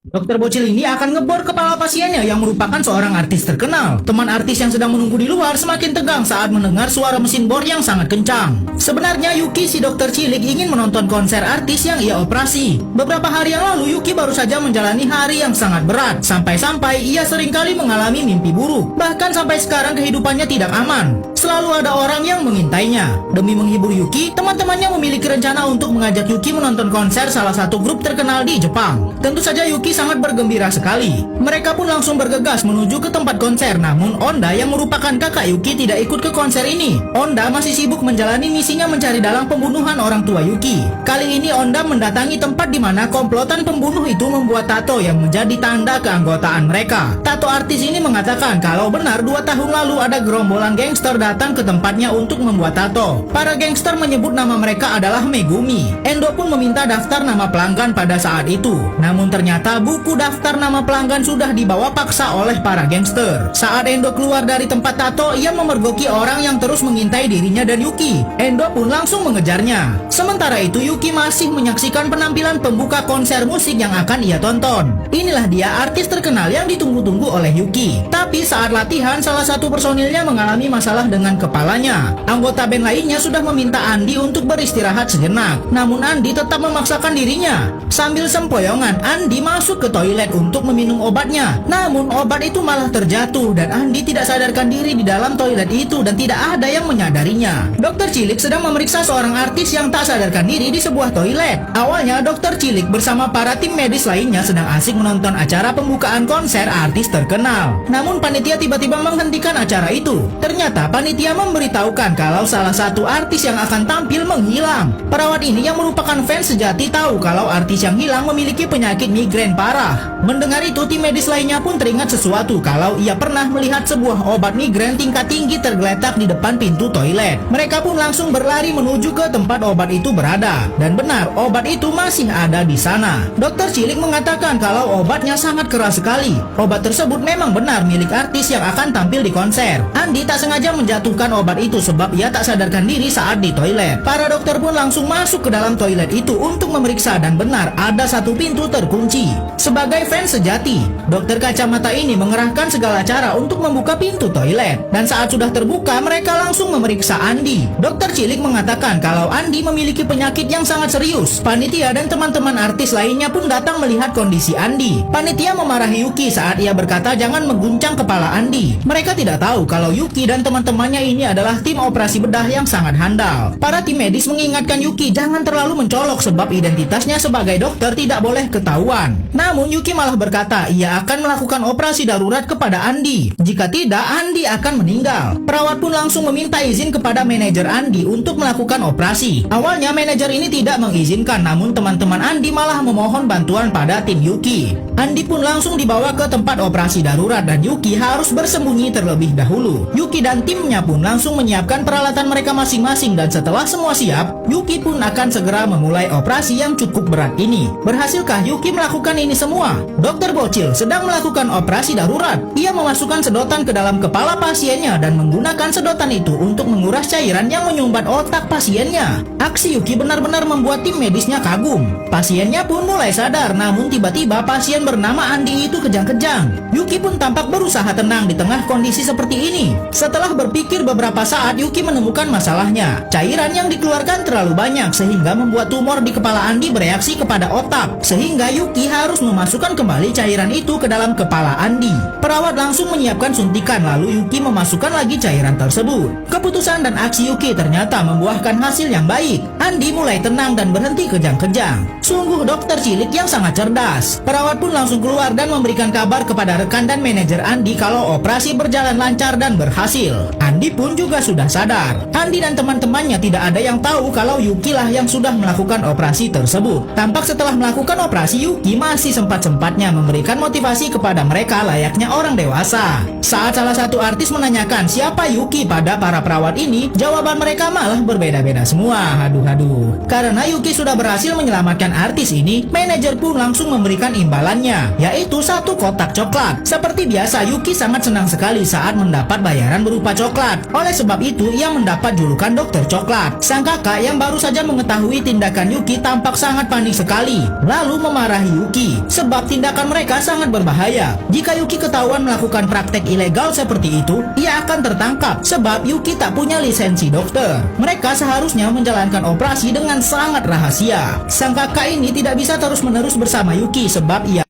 Dokter bocil ini akan ngebor kepala pasiennya yang merupakan seorang artis terkenal. Teman artis yang sedang menunggu di luar semakin tegang saat mendengar suara mesin bor yang sangat kencang. Sebenarnya Yuki si dokter cilik ingin menonton konser artis yang ia operasi. Beberapa hari yang lalu Yuki baru saja menjalani hari yang sangat berat. Sampai-sampai ia seringkali mengalami mimpi buruk. Bahkan sampai sekarang kehidupannya tidak aman. Selalu ada orang yang mengintainya. Demi menghibur Yuki, teman-temannya memiliki rencana untuk mengajak Yuki menonton konser salah satu grup terkenal di Jepang. Tentu saja Yuki sangat bergembira sekali. Mereka pun langsung bergegas menuju ke tempat konser. Namun Onda yang merupakan kakak Yuki tidak ikut ke konser ini. Onda masih sibuk menjalani misinya mencari dalang pembunuhan orang tua Yuki. Kali ini Onda mendatangi tempat di mana komplotan pembunuh itu membuat tato yang menjadi tanda keanggotaan mereka. Tato artis ini mengatakan kalau benar 2 tahun lalu ada gerombolan gangster datang ke tempatnya untuk membuat tato. Para gangster menyebut nama mereka adalah Megumi. Endo pun meminta daftar nama pelanggan pada saat itu. Namun ternyata buku daftar nama pelanggan sudah dibawa paksa oleh para gangster. Saat Endo keluar dari tempat tato, ia memergoki orang yang terus mengintai dirinya dan Yuki. Endo pun langsung mengejarnya. Sementara itu Yuki masih menyaksikan penampilan pembuka konser musik yang akan ia tonton. Inilah dia artis terkenal yang ditunggu-tunggu oleh Yuki. Tapi saat latihan, salah satu personilnya mengalami masalah dengan kepalanya. Anggota band lainnya sudah meminta Andi untuk beristirahat sejenak. Namun Andi tetap memaksakan dirinya. Sambil sempoyongan, Andi masuk ke toilet untuk meminum obatnya. Namun obat itu malah terjatuh dan Andi tidak sadarkan diri di dalam toilet itu dan tidak ada yang menyadarinya. Dokter cilik sedang memeriksa seorang artis yang tak sadarkan diri di sebuah toilet. Awalnya dokter cilik bersama para tim medis lainnya sedang asik menonton acara pembukaan konser artis terkenal. Namun panitia tiba-tiba menghentikan acara itu. Ternyata panitia memberitahukan kalau salah satu artis yang akan tampil menghilang. Perawat ini yang merupakan fans sejati tahu kalau artis yang hilang memiliki penyakit migrain parah. Mendengar itu, tim medis lainnya pun teringat sesuatu kalau ia pernah melihat sebuah obat migrain tingkat tinggi tergeletak di depan pintu toilet. Mereka pun langsung berlari menuju ke tempat obat itu berada. Dan benar, obat itu masih ada di sana. Dokter cilik mengatakan kalau obatnya sangat keras sekali. Obat tersebut memang benar milik artis yang akan tampil di konser. Andi tak sengaja menjatuhkan obat itu sebab ia tak sadarkan diri saat di toilet. Para dokter pun langsung masuk ke dalam toilet itu untuk memeriksa dan benar ada satu pintu terkunci. Sebagai fans sejati, dokter kacamata ini mengerahkan segala cara untuk membuka pintu toilet. Dan saat sudah terbuka, mereka langsung memeriksa Andi. Dokter cilik mengatakan kalau Andi memiliki penyakit yang sangat serius. Panitia dan teman-teman artis lainnya pun datang melihat kondisi Andi. Panitia memarahi Yuki saat ia berkata jangan mengguncang kepala Andi. Mereka tidak tahu kalau Yuki dan teman-temannya ini adalah tim operasi bedah yang sangat handal. Para tim medis mengingatkan Yuki jangan terlalu mencolok sebab identitasnya sebagai dokter tidak boleh ketahuan. Namun Yuki malah berkata ia akan melakukan operasi darurat kepada Andi. Jika tidak, Andi akan meninggal. Perawat pun langsung meminta izin kepada manajer Andi untuk melakukan operasi. Awalnya manajer ini tidak mengizinkan, namun teman-teman Andi malah memohon bantuan pada tim Yuki. Andi pun langsung dibawa ke tempat operasi darurat dan Yuki harus bersembunyi terlebih dahulu. Yuki dan timnya pun langsung menyiapkan peralatan mereka masing-masing dan setelah semua siap, Yuki pun akan segera memulai operasi yang cukup berat ini. Berhasilkah Yuki melakukan ini semua? Dokter bocil sedang melakukan operasi darurat. Ia memasukkan sedotan ke dalam kepala pasiennya dan menggunakan sedotan itu untuk menguras cairan yang menyumbat otak pasiennya. Aksi Yuki benar-benar membuat tim medisnya kagum. Pasiennya pun mulai sadar, namun tiba-tiba pasien bernama Andi itu kejang-kejang. Yuki pun tampak berusaha tenang di tengah kondisi seperti ini. Setelah berpikir beberapa saat, Yuki menemukan masalahnya. Cairan yang dikeluarkan terlalu banyak sehingga membuat tumor di kepala Andi bereaksi kepada otak. Sehingga Yuki harus memasukkan kembali cairan itu ke dalam kepala Andi. Perawat langsung menyiapkan suntikan lalu Yuki memasukkan lagi cairan tersebut. Keputusan dan aksi Yuki ternyata membuahkan hasil yang baik. Andi mulai tenang dan berhenti kejang-kejang. Sungguh dokter cilik yang sangat cerdas. Perawat pun langsung keluar dan memberikan kabar kepada rekan dan manajer Andi kalau operasi berjalan lancar dan berhasil. Andi pun juga sudah sadar. Andi dan teman-temannya tidak ada yang tahu kalau Yuki lah yang sudah melakukan operasi tersebut. Tampak setelah melakukan operasi, Yuki masih sempat-sempatnya memberikan motivasi kepada mereka layaknya orang dewasa. Saat salah satu artis menanyakan siapa Yuki pada para perawat ini, jawaban mereka malah berbeda-beda semua. Aduh. Waduh, karena Yuki sudah berhasil menyelamatkan artis ini, manajer pun langsung memberikan imbalannya, yaitu 1 kotak coklat. Seperti biasa, Yuki sangat senang sekali saat mendapat bayaran berupa coklat. Oleh sebab itu, ia mendapat julukan Dokter Coklat. Sang kakak yang baru saja mengetahui tindakan Yuki tampak sangat panik sekali, lalu memarahi Yuki, sebab tindakan mereka sangat berbahaya. Jika Yuki ketahuan melakukan praktek ilegal seperti itu, ia akan tertangkap, sebab Yuki tak punya lisensi dokter. Mereka seharusnya menjalankan operasi dengan sangat rahasia. Sang kakak ini tidak bisa terus-menerus bersama Yuki sebab ia